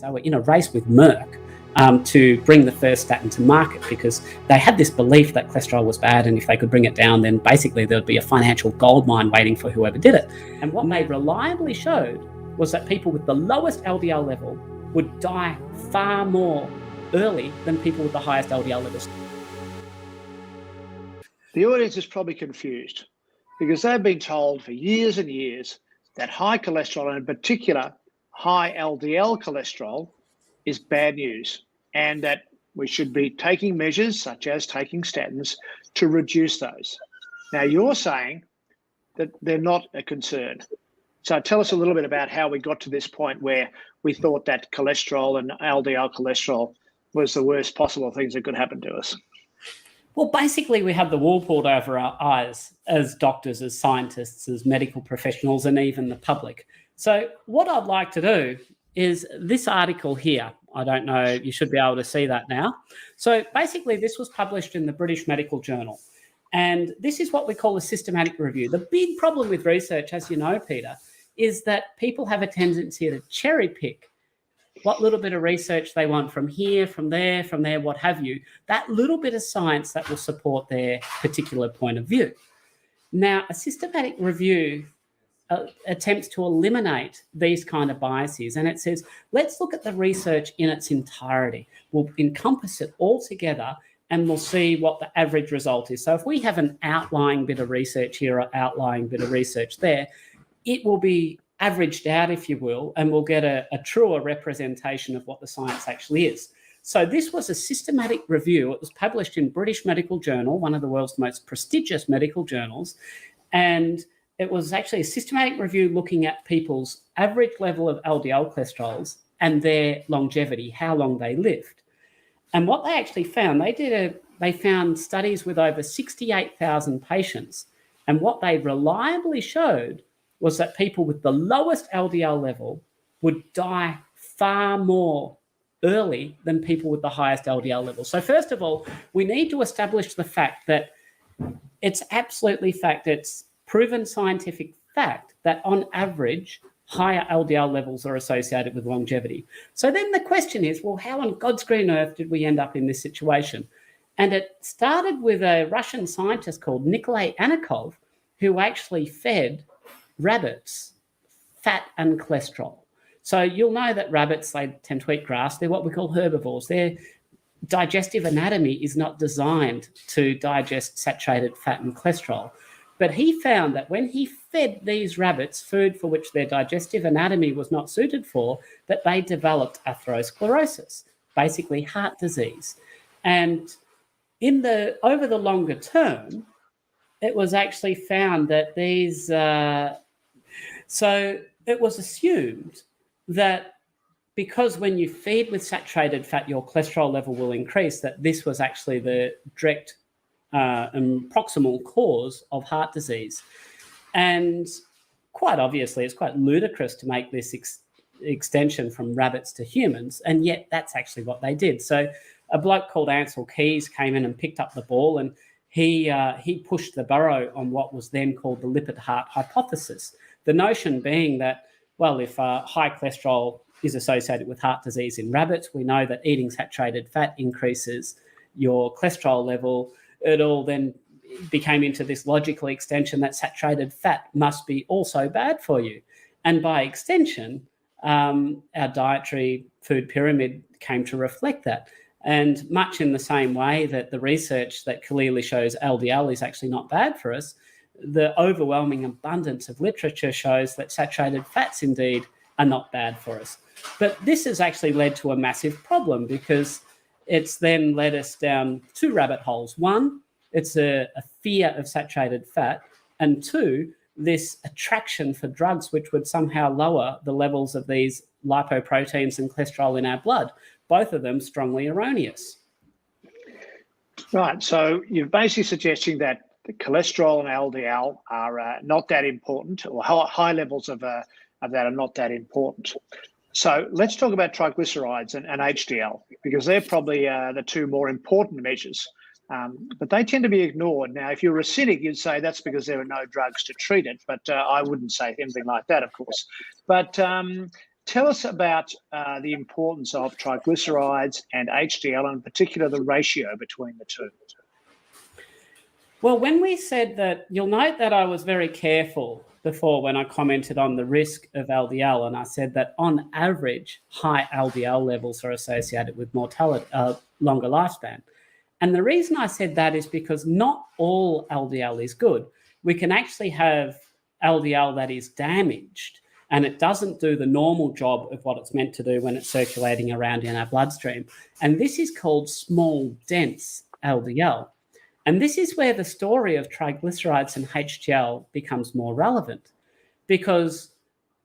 They were in a race with Merck to bring the first statin to market, because they had this belief that cholesterol was bad, and if they could bring it down, then basically there would be a financial goldmine waiting for whoever did it. And what they reliably showed was that people with the lowest LDL level would die far more early than people with the highest LDL levels. The audience is probably confused because they've been told for years and years that high cholesterol, and in particular high LDL cholesterol, is bad news, and that we should be taking measures such as taking statins to reduce those. Now, you're saying that they're not a concern. So tell us a little bit about how we got to this point where we thought that cholesterol and LDL cholesterol was the worst possible things that could happen to us. Well, basically, we have the wool pulled over our eyes as doctors, as scientists, as medical professionals, and even the public. So what I'd like to do is this article here. I don't know, you should be able to see that now. So basically, this was published in the British Medical Journal. And this is what we call a systematic review. The big problem with research, as you know, Peter, is that people have a tendency to cherry pick what little bit of research they want from here, from there, what have you, that little bit of science that will support their particular point of view. Now, a systematic review attempts to eliminate these kind of biases, and it says, let's look at the research in its entirety. We'll encompass it all together and we'll see what the average result is. So if we have an outlying bit of research here or outlying bit of research there, it will be averaged out, if you will, and we'll get a truer representation of what the science actually is. So this was a systematic review. It was published in British Medical Journal, one of the world's most prestigious medical journals, and it was actually a systematic review looking at people's average level of LDL cholesterols and their longevity, how long they lived. And what they actually found, they found studies with over 68,000 patients, and what they reliably showed was that people with the lowest LDL level would die far more early than people with the highest LDL level. So first of all, we need to establish the fact that it's absolutely fact, it's proven scientific fact that on average, higher LDL levels are associated with longevity. So then the question is, well, how on God's green earth did we end up in this situation? And it started with a Russian scientist called Nikolay Anikov, who actually fed rabbits fat and cholesterol. So you'll know that rabbits, they tend to eat grass. They're what we call herbivores. Their digestive anatomy is not designed to digest saturated fat and cholesterol. But he found that when he fed these rabbits food for which their digestive anatomy was not suited for, that they developed atherosclerosis, basically heart disease. And over the longer term, it was actually found that these... So it was assumed that because when you feed with saturated fat, your cholesterol level will increase, that this was actually the direct and proximal cause of heart disease. And quite obviously, it's quite ludicrous to make this extension from rabbits to humans, and yet that's actually what they did. So a bloke called Ansel Keys came in and picked up the ball, and he pushed the burrow on what was then called the lipid heart hypothesis. The notion being that, well, if high cholesterol is associated with heart disease in rabbits, we know that eating saturated fat increases your cholesterol level. It all then became into this logical extension that saturated fat must be also bad for you. And by extension, our dietary food pyramid came to reflect that. And much in the same way that the research that clearly shows LDL is actually not bad for us, the overwhelming abundance of literature shows that saturated fats indeed are not bad for us. But this has actually led to a massive problem, because it's then led us down two rabbit holes. One, it's a fear of saturated fat, and two, this attraction for drugs which would somehow lower the levels of these lipoproteins and cholesterol in our blood, both of them strongly erroneous. Right, so you're basically suggesting that the cholesterol and LDL are not that important, or high levels of that are not that important. So let's talk about triglycerides and HDL, because they're probably the two more important measures, but they tend to be ignored. Now, if you're a cynic, you'd say that's because there are no drugs to treat it, but I wouldn't say anything like that, of course. But tell us about the importance of triglycerides and HDL, and in particular the ratio between the two. Well, when we said that, you'll note that I was very careful before when I commented on the risk of LDL, and I said that on average, high LDL levels are associated with mortality, longer lifespan. And the reason I said that is because not all LDL is good. We can actually have LDL that is damaged, and it doesn't do the normal job of what it's meant to do when it's circulating around in our bloodstream. And this is called small, dense LDL. And this is where the story of triglycerides and HDL becomes more relevant, because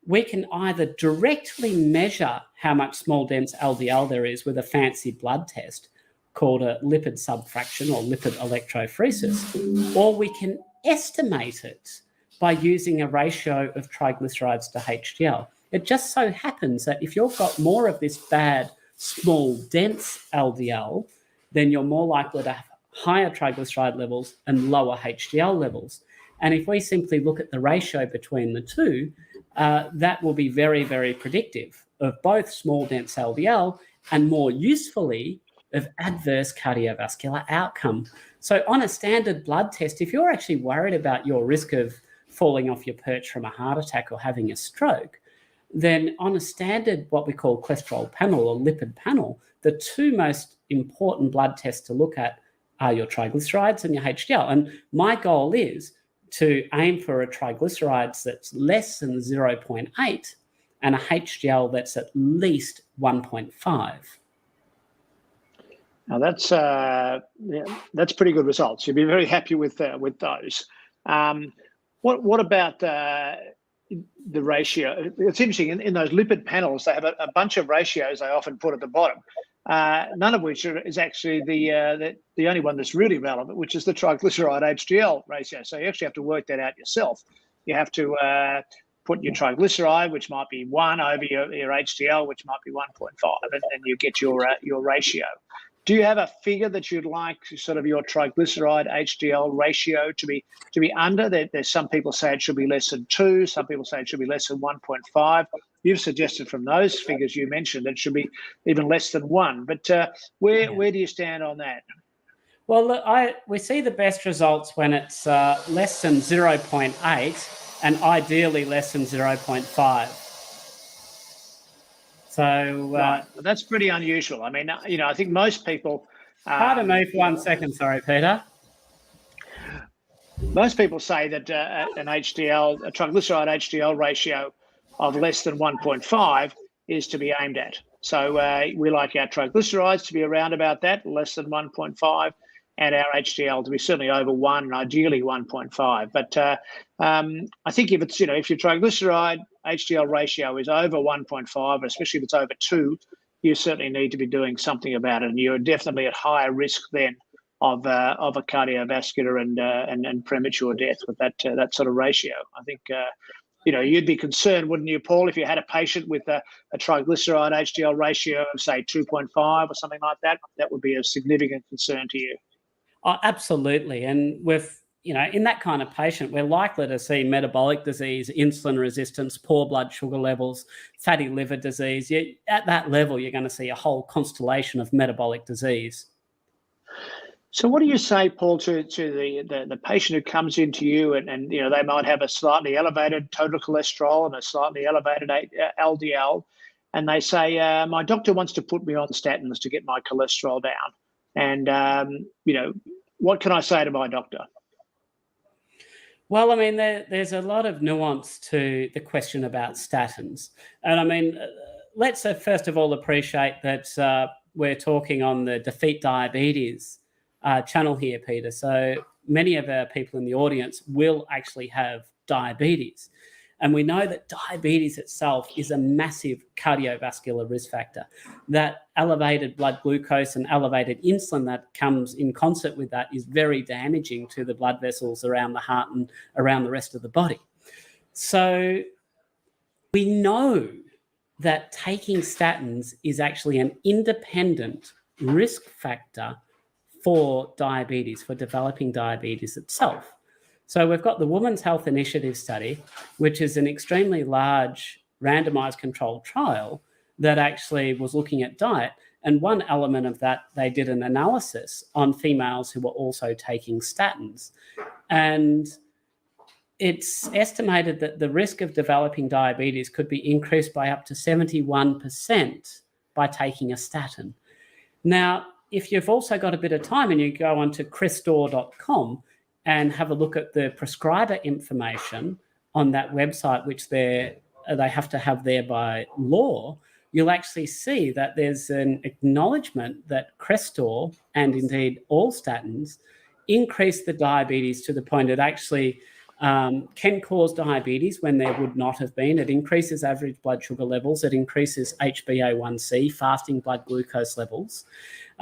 we can either directly measure how much small, dense LDL there is with a fancy blood test called a lipid subfraction or lipid electrophoresis, or we can estimate it by using a ratio of triglycerides to HDL. It just so happens that if you've got more of this bad, small, dense LDL, then you're more likely to have higher triglyceride levels and lower HDL levels. And if we simply look at the ratio between the two, that will be very, very predictive of both small, dense LDL and, more usefully, of adverse cardiovascular outcome. So on a standard blood test, if you're actually worried about your risk of falling off your perch from a heart attack or having a stroke, then on a standard, what we call cholesterol panel or lipid panel, the two most important blood tests to look at are your triglycerides and your HDL. And my goal is to aim for a triglycerides that's less than 0.8 and a HDL that's at least 1.5. Now that's pretty good results. You'll be very happy with those. What about the ratio? It's interesting, in those lipid panels, they have a bunch of ratios they often put at the bottom, none of which is actually the only one that's really relevant, which is the triglyceride HDL ratio. So you actually have to work that out yourself. You have to put your triglyceride, which might be 1, over your HDL, which might be 1.5, and you get your ratio. Do you have a figure that you'd like sort of your triglyceride HDL ratio to be under? There's some people say it should be less than 2. Some people say it should be less than 1.5. You've suggested from those figures you mentioned that it should be even less than 1. But where do you stand on that? Well, look, we see the best results when it's less than 0.8 and ideally less than 0.5. So right. That's pretty unusual. I mean, I think most people. Pardon me for 1 second, sorry, Peter. Most people say that a triglyceride HDL ratio of less than 1.5 is to be aimed at. So we like our triglycerides to be around about that, less than 1.5, and our HDL to be certainly over 1 and ideally 1.5. But I think if it's, if your triglyceride HDL ratio is over 1.5, especially if it's over 2, you certainly need to be doing something about it, and you're definitely at higher risk then of a cardiovascular and premature death with that sort of ratio. I think you'd be concerned, wouldn't you, Paul, if you had a patient with a triglyceride HDL ratio of say 2.5 or something like that? That would be a significant concern to you. Oh, absolutely. And with, in that kind of patient, we're likely to see metabolic disease, insulin resistance, poor blood sugar levels, fatty liver disease. At that level, you're going to see a whole constellation of metabolic disease. So what do you say, Paul, to the patient who comes into you and they might have a slightly elevated total cholesterol and a slightly elevated LDL, and they say, my doctor wants to put me on statins to get my cholesterol down. And, what can I say to my doctor? Well, I mean, there's a lot of nuance to the question about statins. And I mean, let's first of all appreciate that we're talking on the Defeat Diabetes channel here, Peter. So many of our people in the audience will actually have diabetes. And we know that diabetes itself is a massive cardiovascular risk factor. That elevated blood glucose and elevated insulin that comes in concert with that is very damaging to the blood vessels around the heart and around the rest of the body. So we know that taking statins is actually an independent risk factor for diabetes, for developing diabetes itself. So we've got the Women's Health Initiative study, which is an extremely large randomized controlled trial that actually was looking at diet. And one element of that, they did an analysis on females who were also taking statins. And it's estimated that the risk of developing diabetes could be increased by up to 71% by taking a statin. Now, if you've also got a bit of time and you go onto chrisstore.com and have a look at the prescriber information on that website, which they have to have there by law, you'll actually see that there's an acknowledgement that Crestor and indeed all statins increase the diabetes to the point it actually can cause diabetes when there would not have been. It increases average blood sugar levels. It increases HbA1c, fasting blood glucose levels.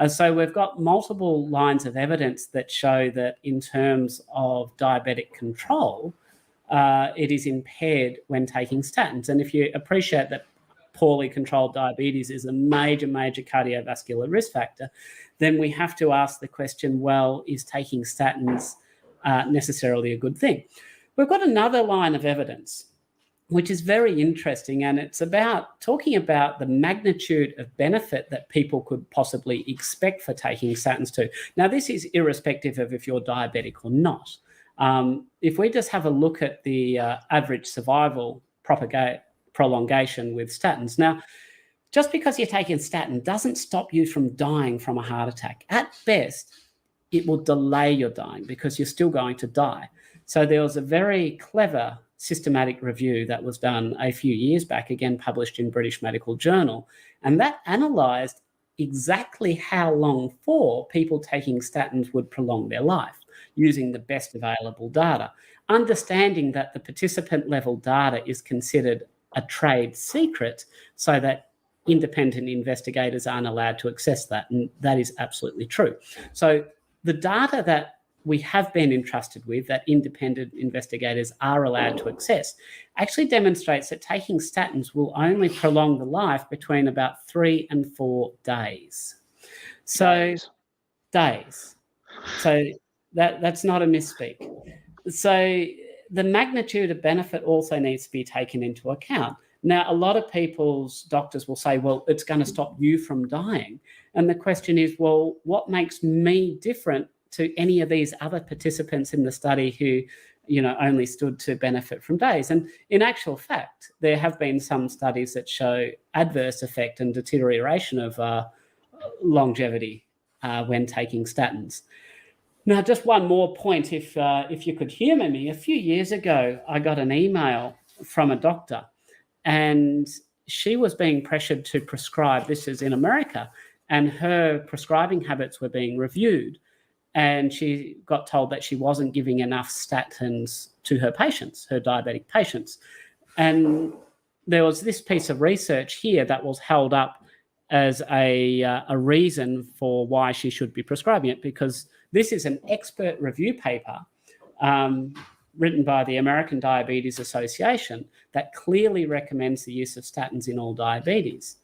So we've got multiple lines of evidence that show that in terms of diabetic control, it is impaired when taking statins. And if you appreciate that poorly controlled diabetes is a major, major cardiovascular risk factor, then we have to ask the question, well, is taking statins necessarily a good thing? We've got another line of evidence, which is very interesting, and it's about talking about the magnitude of benefit that people could possibly expect for taking statins too. Now, this is irrespective of if you're diabetic or not. If we just have a look at the average survival prolongation with statins. Now, just because you're taking a statin doesn't stop you from dying from a heart attack. At best, it will delay your dying because you're still going to die. So there was a very clever systematic review that was done a few years back, again published in British Medical Journal, and that analysed exactly how long for people taking statins would prolong their life using the best available data, understanding that the participant level data is considered a trade secret so that independent investigators aren't allowed to access that, and that is absolutely true. So the data that we have been entrusted with, that independent investigators are allowed to access, actually demonstrates that taking statins will only prolong the life between about 3 and 4 days. So days. So that's not a misspeak. So the magnitude of benefit also needs to be taken into account. Now, a lot of people's doctors will say, well, it's going to stop you from dying. And the question is, well, what makes me different to any of these other participants in the study who, only stood to benefit from days? And in actual fact, there have been some studies that show adverse effect and deterioration of longevity when taking statins. Now, just one more point, if you could humour me. A few years ago, I got an email from a doctor, and she was being pressured to prescribe, this is in America, and her prescribing habits were being reviewed. And she got told that she wasn't giving enough statins to her patients, her diabetic patients. And there was this piece of research here that was held up as a reason for why she should be prescribing it, because this is an expert review paper written by the American Diabetes Association that clearly recommends the use of statins in all diabetes.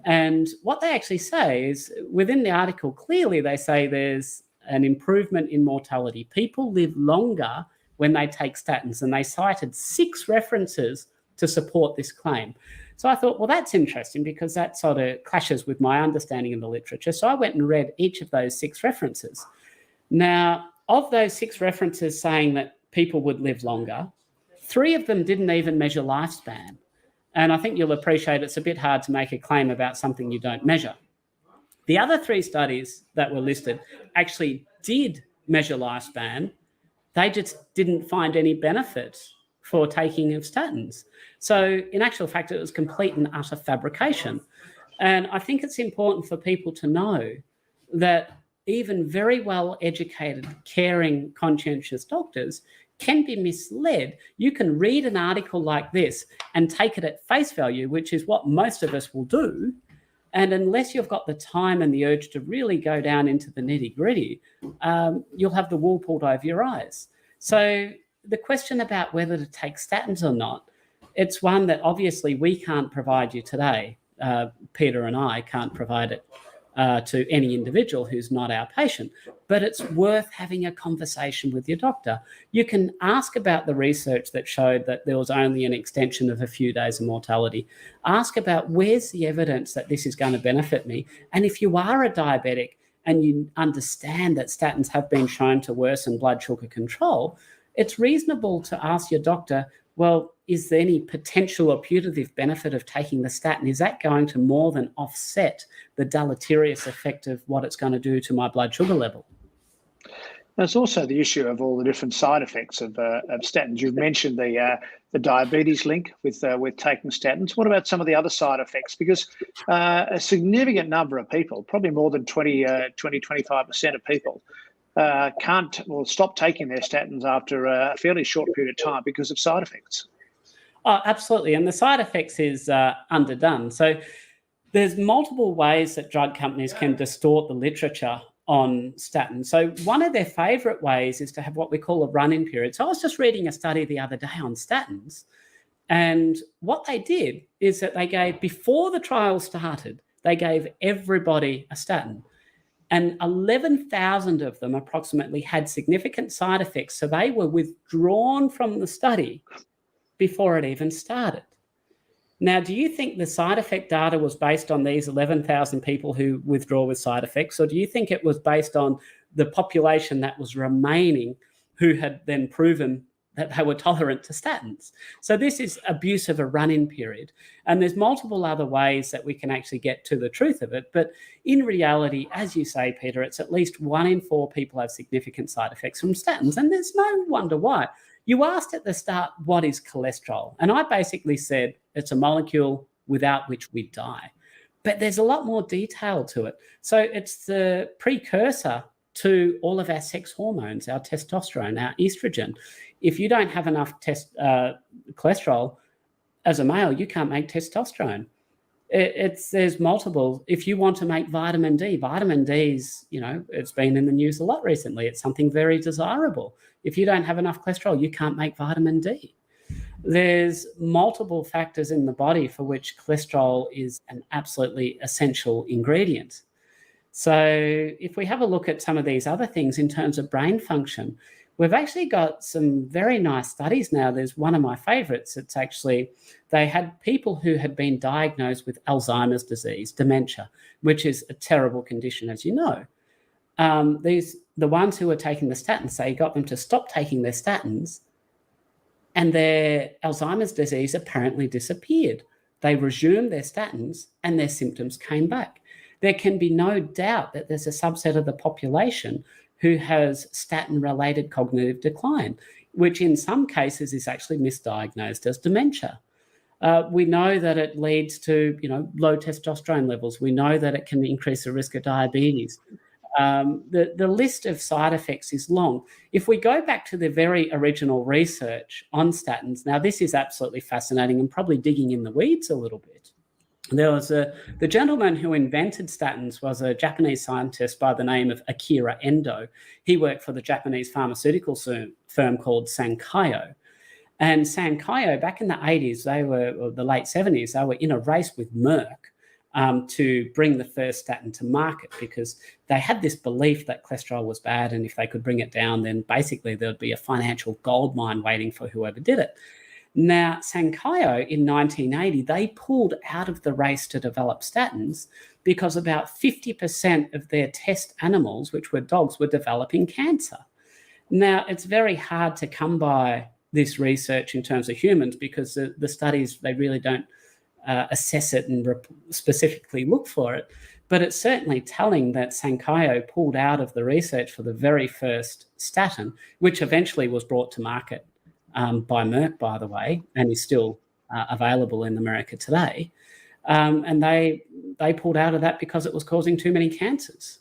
And what they actually say is, within the article, clearly they say there's an improvement in mortality. People live longer when they take statins, and they cited 6 references to support this claim. So I thought, well, that's interesting because that sort of clashes with my understanding of the literature. So I went and read each of those 6 references. Now, of those 6 references saying that people would live longer, 3 of them didn't even measure lifespan. And I think you'll appreciate it's a bit hard to make a claim about something you don't measure. The other 3 studies that were listed actually did measure lifespan. They just didn't find any benefit for taking of statins. So in actual fact, it was complete and utter fabrication. And I think it's important for people to know that even very well-educated, caring, conscientious doctors can be misled. You can read an article like this and take it at face value, which is what most of us will do. And unless you've got the time and the urge to really go down into the nitty-gritty, you'll have the wool pulled over your eyes. So the question about whether to take statins or not, it's one that obviously we can't provide you today. Peter and I can't provide it to any individual who's not our patient. But it's worth having a conversation with your doctor. You can ask about the research that showed that there was only an extension of a few days of mortality. Ask about where's the evidence that this is going to benefit me. And if you are a diabetic and you understand that statins have been shown to worsen blood sugar control, it's reasonable to ask your doctor, well, is there any potential or putative benefit of taking the statin? Is that going to more than offset the deleterious effect of what it's going to do to my blood sugar level? There's also the issue of all the different side effects of statins. You've mentioned the diabetes link with taking statins. What about some of the other side effects? Because a significant number of people, probably more than 25% of people, stop taking their statins after a fairly short period of time because of side effects. Oh, absolutely. And the side effects is underdone. So there's multiple ways that drug companies can distort the literature on statins. So one of their favorite ways is to have what we call a run-in period. So I was just reading a study the other day on statins, and what they did is that they gave, before the trial started, they gave everybody a statin. And 11,000 of them approximately had significant side effects. So they were withdrawn from the study before it even started. Now, do you think the side effect data was based on these 11,000 people who withdraw with side effects, or do you think it was based on the population that was remaining who had then proven that they were tolerant to statins? So this is abuse of a run-in period. And there's multiple other ways that we can actually get to the truth of it. But in reality, as you say, Peter, it's at least 1 in 4 people have significant side effects from statins. And there's no wonder why. You asked at the start, what is cholesterol? And I basically said, it's a molecule without which we die. But there's a lot more detail to it. So it's the precursor to all of our sex hormones, our testosterone, our estrogen. If you don't have enough cholesterol as a male, you can't make testosterone. There's multiple. If you want to make vitamin D's, it's been in the news a lot recently. It's something very desirable. If you don't have enough cholesterol, you can't make vitamin D. There's multiple factors in the body for which cholesterol is an absolutely essential ingredient. So if we have a look at some of these other things in terms of brain function, we've actually got some very nice studies now. There's one of my favorites. It's actually, they had people who had been diagnosed with Alzheimer's disease, dementia, which is a terrible condition, as you know. The ones who were taking the statins, they got them to stop taking their statins, and their Alzheimer's disease apparently disappeared. They resumed their statins and their symptoms came back. There can be no doubt that there's a subset of the population who has statin-related cognitive decline, which in some cases is actually misdiagnosed as dementia. We know that it leads to, low testosterone levels. We know that it can increase the risk of diabetes. The list of side effects is long. If we go back to the very original research on statins, now this is absolutely fascinating and probably digging in the weeds a little bit. There was the gentleman who invented statins was a Japanese scientist by the name of Akira Endo. He worked for the Japanese pharmaceutical firm called Sankyo. And Sankyo, back in the 80s, or the late 70s, they were in a race with Merck to bring the first statin to market, because they had this belief that cholesterol was bad, and if they could bring it down, then basically there'd be a financial gold mine waiting for whoever did it. Now, Sankyo in 1980, they pulled out of the race to develop statins because about 50% of their test animals, which were dogs, were developing cancer. Now, it's very hard to come by this research in terms of humans because the studies, they really don't assess it and specifically look for it. But it's certainly telling that Sankyo pulled out of the research for the very first statin, which eventually was brought to market by Merck, by the way, and is still available in America today. And they pulled out of that because it was causing too many cancers.